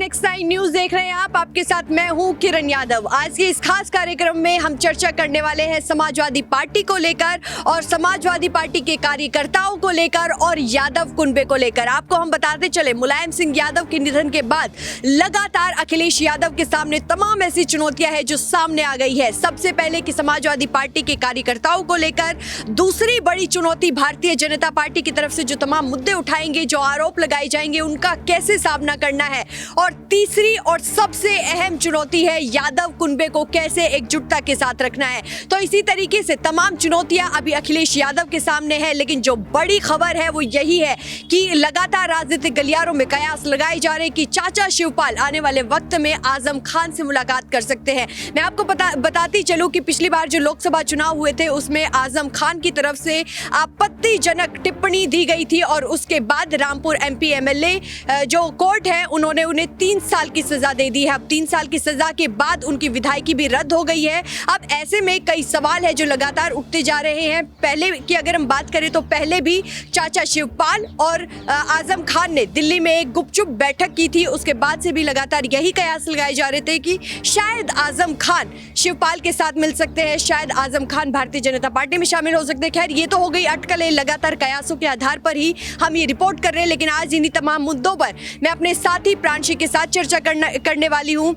Next 9 news देख रहे हैं आप। आपके साथ मैं हूं किरण यादव। आज के इस खास कार्यक्रम में हम चर्चा करने वाले हैं समाजवादी पार्टी को लेकर और समाजवादी पार्टी के कार्यकर्ताओं को लेकर और यादव कुनबे को लेकर। आपको हम बताते चले, मुलायम सिंह यादव के निधन के बाद लगातार अखिलेश यादव के सामने तमाम ऐसी चुनौतियां हैं जो सामने आ गई है। सबसे पहले कि समाजवादी पार्टी के कार्यकर्ताओं को लेकर, दूसरी बड़ी चुनौती भारतीय जनता पार्टी की तरफ से जो तमाम मुद्दे उठाएंगे, जो आरोप लगाए जाएंगे, उनका कैसे सामना करना है, और तीसरी और सबसे अहम चुनौती है यादव कुनबे को कैसे एकजुटता के साथ रखना है। तो इसी तरीके से तमाम चुनौतियां अभी अखिलेश यादव के सामने है, लेकिन जो बड़ी खबर है वो यही है कि लगातार राजनीतिक गलियारों में कयास लगाए जा रहे कि चाचा शिवपाल आने वाले वक्त में आजम खान से मुलाकात कर सकते हैं। मैं आपको बताती चलूं कि पिछली बार जो लोकसभा चुनाव हुए थे उसमें आजम खान की तरफ से आपत्तिजनक टिप्पणी दी गई थी और उसके बाद रामपुर MP MLA जो कोर्ट है उन्होंने उन्हें 3 साल की सजा दे दी है। अब 3 साल की सजा के बाद उनकी विधायकी भी रद्द हो गई है। अब ऐसे में कई सवाल है जो लगातार उठते जा रहे हैं। पहले की अगर हम बात करें तो पहले भी चाचा शिवपाल और आजम खान ने दिल्ली में एक गुपचुप बैठक की थी। उसके बाद से भी लगातार यही कयास लगाए जा रहे थे कि शायद आजम खान शिवपाल के साथ मिल सकते हैं, शायद आजम खान भारतीय जनता पार्टी में शामिल हो सकते हैं। खैर, ये तो हो गई अटकलें। लगातार कयासों के आधार पर ही हम ये रिपोर्ट कर रहे हैं, लेकिन आज इन्हीं तमाम मुद्दों पर मैं अपने साथी प्रांशी के साथ चर्चा करने वाली हूँ।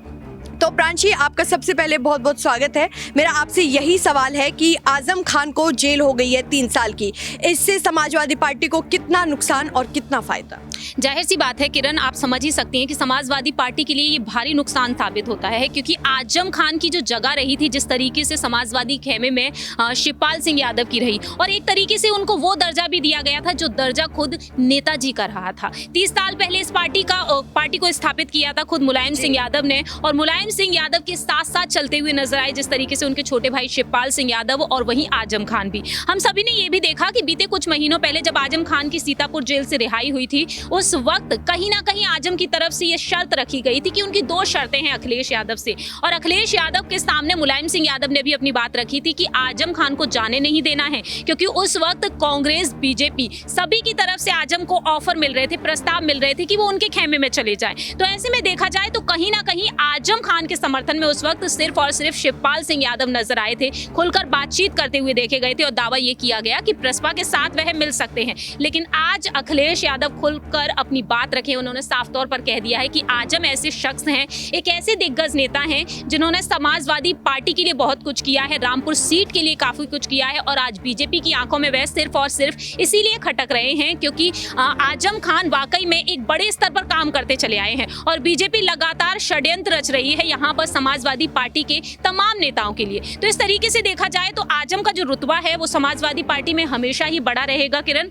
तो प्रांशी, आपका सबसे पहले बहुत बहुत स्वागत है। मेरा आपसे यही सवाल है कि आजम खान को जेल हो गई है 3 साल की, इससे समाजवादी पार्टी को कितना नुकसान और कितना फायदा? जाहिर सी बात है किरण, आप समझ ही सकती हैं कि समाजवादी पार्टी के लिए ये भारी नुकसान साबित होता है, क्योंकि आजम खान की जो जगह रही थी, जिस तरीके से समाजवादी खेमे में शिवपाल सिंह यादव की रही, और एक तरीके से उनको वो दर्जा भी दिया गया था जो दर्जा खुद नेताजी का रहा था। 30 साल पहले इस पार्टी को स्थापित किया था खुद मुलायम सिंह यादव ने, और मुलायम सिंह यादव के साथ साथ चलते हुए नजर आए जिस तरीके से उनके छोटे भाई शिवपाल सिंह यादव और वहीं आजम खान भी। हम सभी ने ये भी देखा कि बीते कुछ महीनों पहले जब आजम खान की सीतापुर जेल से रिहाई हुई थी, उस वक्त कहीं ना कहीं आजम की तरफ से ये शर्त रखी गई थी कि उनकी 2 शर्तें हैं अखिलेश यादव से, और अखिलेश यादव के सामने मुलायम सिंह यादव ने भी अपनी बात रखी थी कि आजम खान को जाने नहीं देना है, क्योंकि उस वक्त कांग्रेस, बीजेपी सभी की तरफ से आजम को ऑफर मिल रहे थे, प्रस्ताव मिल रहे थे कि वो उनके खेमे में चले जाएं। तो ऐसे में देखा जाए तो कहीं ना कहीं आजम खान के समर्थन में उस वक्त सिर्फ और सिर्फ शिवपाल सिंह यादव नजर आए थे, खुलकर बातचीत करते हुए देखे गए थे, और दावा ये किया गया कि प्रसपा के साथ वह मिल सकते हैं। लेकिन आज अखिलेश यादव खुलकर अपनी बात रखे, उन्होंने साफ तौर पर कह दिया है कि आजम ऐसे शख्स हैं, एक ऐसे दिग्गज नेता हैं जिन्होंने समाजवादी पार्टी के लिए बहुत कुछ किया है, रामपुर सीट के लिए काफी कुछ किया है, और आज बीजेपी की आंखों में वह सिर्फ और सिर्फ इसीलिए खटक रहे हैं क्योंकि आजम खान वाकई में एक बड़े स्तर पर काम करते चले आए हैं, और बीजेपी लगातार षड्यंत्र रच रही है यहाँ पर समाजवादी पार्टी के तमाम नेताओं के लिए। तो इस तरीके से देखा जाए तो आजम का जो रुतबा है वो समाजवादी पार्टी में हमेशा ही बड़ा रहेगा किरण।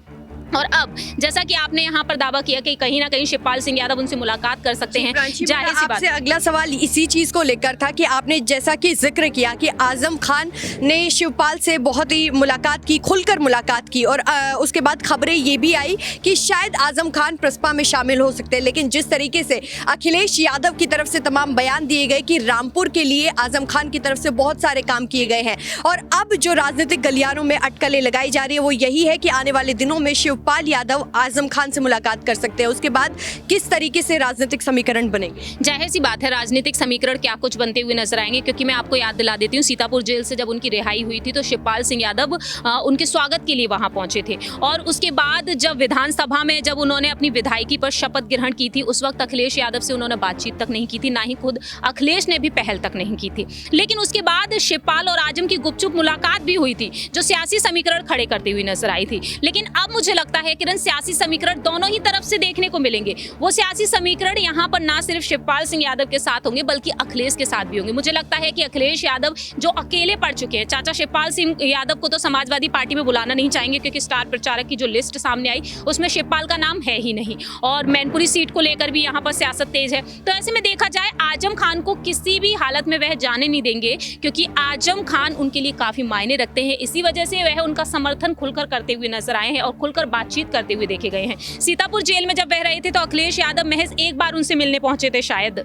और अब जैसा कि आपने यहाँ पर दावा किया कि कहीं ना कहीं शिवपाल सिंह यादव उनसे मुलाकात कर सकते हैं, जाहिर सी बात। अगला सवाल इसी चीज को लेकर था कि आपने जैसा कि जिक्र किया कि आजम खान ने शिवपाल से बहुत ही मुलाकात की, खुलकर मुलाकात की, और उसके बाद खबरें ये भी आई कि शायद आजम खान प्रसपा में शामिल हो सकते हैं। लेकिन जिस तरीके से अखिलेश यादव की तरफ से तमाम बयान दिए गए कि रामपुर के लिए आजम खान की तरफ से बहुत सारे काम किए गए हैं, और अब जो राजनीतिक गलियारों में अटकलें लगाई जा रही है वो यही है कि आने वाले दिनों में शिवपाल यादव आजम खान से मुलाकात कर सकते हैं। उसके बाद किस तरीके से राजनीतिक समीकरण बनेंगे? जाहिर सी बात है, राजनीतिक समीकरण क्या कुछ बनते हुए नजर आएंगे, क्योंकि मैं आपको याद दिला देती हूँ, सीतापुर जेल से जब उनकी रिहाई हुई थी तो शिवपाल सिंह यादव उनके स्वागत के लिए वहां पहुंचे थे, और उसके बाद जब विधानसभा में जब उन्होंने अपनी विधायकी पर शपथ ग्रहण की थी, उस वक्त अखिलेश यादव से उन्होंने बातचीत तक नहीं की थी, ना ही खुद अखिलेश ने भी पहल तक नहीं की थी। लेकिन उसके बाद शिवपाल और आजम की गुपचुप मुलाकात भी हुई थी, जो सियासी समीकरण खड़े करती हुई नजर आई थी। लेकिन अब मुझे लगता है किरण, सियासी समीकरण दोनों ही तरफ से देखने को मिलेंगे। वो सियासी समीकरण यहाँ पर ना सिर्फ शिवपाल सिंह यादव के साथ होंगे बल्कि अखिलेश के साथ भी होंगे। मुझे लगता है कि अखिलेश यादव जो अकेले पड़ चुके हैं, चाचा शिवपाल सिंह यादव को तो समाजवादी पार्टी में बुलाना नहीं चाहेंगे, क्योंकि स्टार प्रचारक की जो लिस्ट सामने आई उसमें शिवपाल का नाम है ही नहीं, और मैनपुरी सीट को लेकर भी यहाँ पर सियासत तेज है। तो ऐसे में देखा जाए आजम खान को किसी भी हालत में वह जाने नहीं देंगे, क्योंकि आजम खान उनके लिए काफी मायने रखते हैं। इसी वजह से वह उनका समर्थन खुलकर करते हुए नजर आए हैं और खुलकर बातचीत करते हुए देखे गए हैं। सीतापुर जेल में जब वह रहे थे तो अखिलेश यादव महज एक बार उनसे मिलने पहुंचे थे शायद,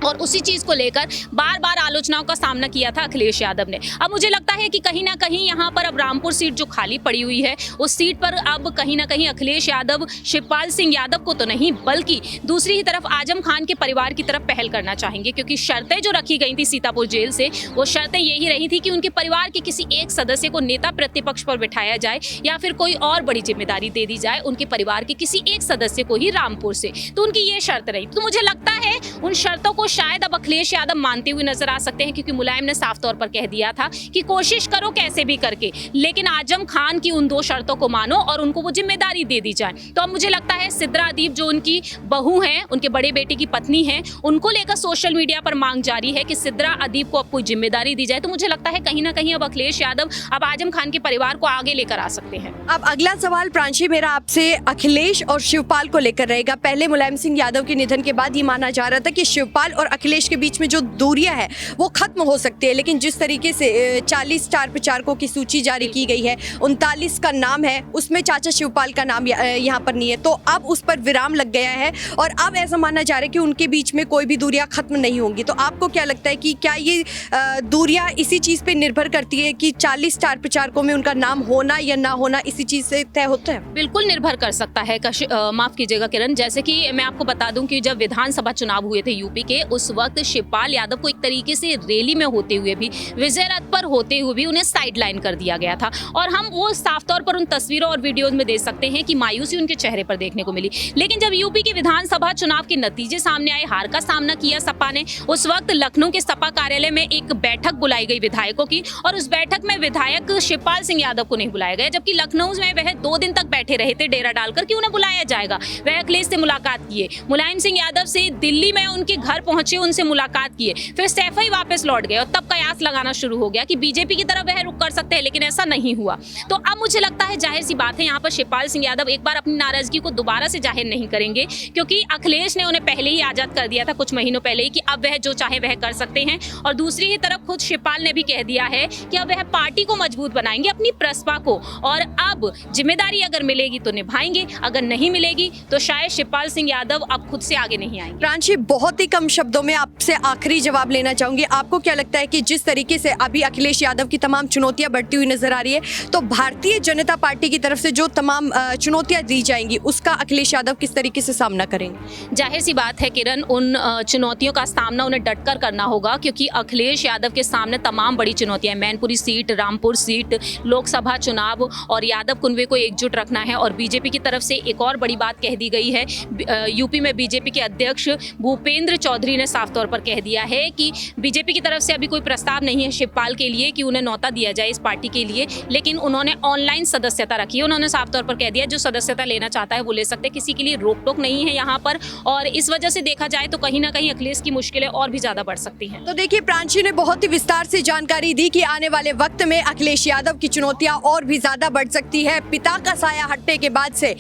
और उसी चीज को लेकर बार बार आलोचनाओं का सामना किया था अखिलेश यादव ने। अब मुझे लगता है कि कहीं ना कहीं यहाँ पर अब रामपुर सीट जो खाली पड़ी हुई है, उस सीट पर अब कहीं ना कहीं अखिलेश यादव शिवपाल सिंह यादव को तो नहीं, बल्कि दूसरी ही तरफ आजम खान के परिवार की तरफ पहल करना चाहेंगे, क्योंकि शर्तें जो रखी गई थी सीतापुर जेल से, वो शर्तें यही रही थी कि उनके परिवार के किसी एक सदस्य को नेता प्रतिपक्ष पर बिठाया जाए या फिर कोई और बड़ी जिम्मेदारी दे दी जाए उनके परिवार के किसी एक सदस्य को ही रामपुर से। तो उनकी ये शर्त रही। तो मुझे लगता है उन शर्तों को शायद अब अखिलेश यादव मानते हुए नजर आ सकते हैं, क्योंकि मुलायम ने साफ तौर पर कह दिया था कि कोशिश करो कैसे भी करके, लेकिन आजम खान की उन 2 शर्तों को मानो और उनको वो जिम्मेदारी दे दी जाए। तो अब मुझे लगता है सिद्रा अदीब जो उनकी बहू हैं, उनके बड़े बेटे की पत्नी हैं, उनको लेकर सोशल मीडिया पर मांग जारी है कि सिद्रा अदीब को अब कोई जिम्मेदारी दी जाए। तो मुझे लगता है कहीं ना कहीं अब अखिलेश यादव अब आजम खान के परिवार को आगे लेकर आ सकते हैं। अब अगला सवाल प्रांशी मेरा आपसे अखिलेश और शिवपाल को लेकर रहेगा। पहले मुलायम सिंह यादव के निधन के बाद ये माना जा रहा था कि शिवपाल और अखिलेश के बीच में जो दूरियां है वो खत्म हो सकती है, लेकिन जिस तरीके से 40 स्टार प्रचारकों की सूची जारी की गई है, 39 का नाम है, उसमें चाचा शिवपाल का नाम यहाँ पर नहीं है, तो अब उस पर विराम लग गया है और अब ऐसा माना जा रहा है कि उनके बीच में कोई भी दूरियां खत्म नहीं होंगी। तो आपको क्या लगता है कि क्या ये दूरियां इसी चीज पे निर्भर करती है कि 40 स्टार प्रचारकों में उनका नाम होना या ना होना इसी चीज से तय होता है? बिल्कुल निर्भर कर सकता है। माफ कीजिएगा किरण, जैसे कि मैं आपको बता दूं कि जब विधानसभा चुनाव हुए थे यूपी के, उस वक्त शिवपाल यादव को एक तरीके से रैली में होते हुए भी, विजय रथ पर होते हुए भी उन्हें साइडलाइन कर दिया गया था और हम वो साफ तौर पर उन तस्वीरों और वीडियोज में देख सकते हैं कि मायूसी उनके चेहरे पर देखने को मिली। लेकिन जब यूपी के विधानसभा चुनाव के नतीजे सामने आए, हार का सामना किया सपा ने, उस वक्त लखनऊ के सपा कार्यालय में एक बैठक बुलाई गई विधायकों की और उस बैठक में विधायक शिवपाल सिंह यादव को नहीं बुलाया गया, जबकि लखनऊ में वह 2 दिन तक बैठे रहे थे डेरा डालकर कि उन्हें बुलाया जाएगा। वह अखिलेश से मुलाकात किए, मुलायम सिंह यादव से दिल्ली में उनके घर पहुंचे, उनसे मुलाकात किए, फिर सैफ ही वापस लौट गए और तब कयास लगाना शुरू हो गया कि बीजेपी की तरफ वह रुख कर सकते हैं, लेकिन ऐसा नहीं हुआ। तो अब मुझे लगता है जाहिर सी बात है यहाँ पर शिवपाल सिंह यादव एक बार अपनी नाराजगी को दोबारा से जाहिर नहीं करेंगे, क्योंकि अखिलेश ने उन्हें पहले ही आजाद कर दिया था कुछ महीनों पहले ही कि अब वह जो चाहे वह कर सकते हैं। और दूसरी ही तरफ खुद शिवपाल ने भी कह दिया है कि अब वह पार्टी को मजबूत बनाएंगे, अपनी प्रसपा को, और अब जिम्मेदारी अगर मिलेगी तो निभाएंगे, अगर नहीं मिलेगी तो शायद शिवपाल सिंह यादव अब खुद से आगे नहीं आएंगे। प्रांशी, बहुत ही कम शब्दों में आपसे आखिरी जवाब लेना चाहूंगी। आपको क्या लगता है कि जिस तरीके से अभी अखिलेश यादव की तमाम चुनौतियां बढ़ती हुई नजर आ रही है, तो भारतीय जनता पार्टी की तरफ से जो तमाम चुनौतियां दी जाएंगी उसका अखिलेश यादव किस तरीके से सामना करेंगे? जाहिर सी बात है किरण, उन चुनौतियों का सामना उन्हें डटकर करना होगा, क्योंकि अखिलेश यादव के सामने तमाम बड़ी चुनौतियां हैं। मैनपुरी सीट, रामपुर सीट, लोकसभा चुनाव और यादव कुनबे को एकजुट रखना है। और बीजेपी की तरफ से एक और बड़ी बात कह दी गई है, यूपी में बीजेपी के अध्यक्ष भूपेंद्र चौधरी ने साफ तौर पर कह दिया है कि बीजेपी की तरफ से अभी कोई प्रस्ताव नहीं है शिवपाल के लिए कि उन्हें न्योता दिया जाए इस पार्टी के लिए, लेकिन उन्होंने ऑनलाइन सदस्यता रखी है। उन्होंने साफ तौर पर कह दिया जो सदस्यता लेना चाहता है वो ले सकते हैं, किसी के लिए रोक टोक नहीं है यहाँ पर। और इस वजह से देखा जाए तो कहीं ना कहीं अखिलेश की मुश्किलें और भी ज्यादा बढ़ सकती हैं। तो देखिए, प्रांशी ने बहुत ही विस्तार से जानकारी दी कि आने वाले वक्त में अखिलेश यादव की चुनौतियां और भी ज्यादा बढ़ सकती है। पिता का साया हटने के बाद से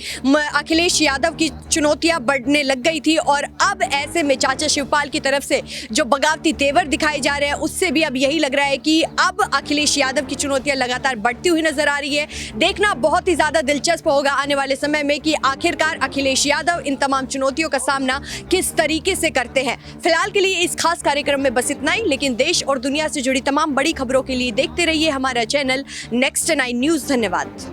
अखिलेश यादव की चुनौतियां बढ़ने लग गई थी और अब ऐसे में चाचा शिवपाल की तरफ से जो बगावती तेवर दिखाए जा रहे हैं उससे भी अब यही लग रहा है कि अब अखिलेश यादव की चुनौतियां लगातार बढ़ती हुई नजर आ रही है। देखना बहुत ही ज्यादा दिलचस्प होगा आने वाले समय में कि आखिरकार अखिलेश यादव इन तमाम चुनौतियों का सामना किस तरीके से करते हैं। फिलहाल के लिए इस खास कार्यक्रम में बस इतना ही, लेकिन देश और दुनिया से जुड़ी तमाम बड़ी खबरों के लिए देखते रहिए हमारा चैनल नेक्स्ट 9 न्यूज़। धन्यवाद।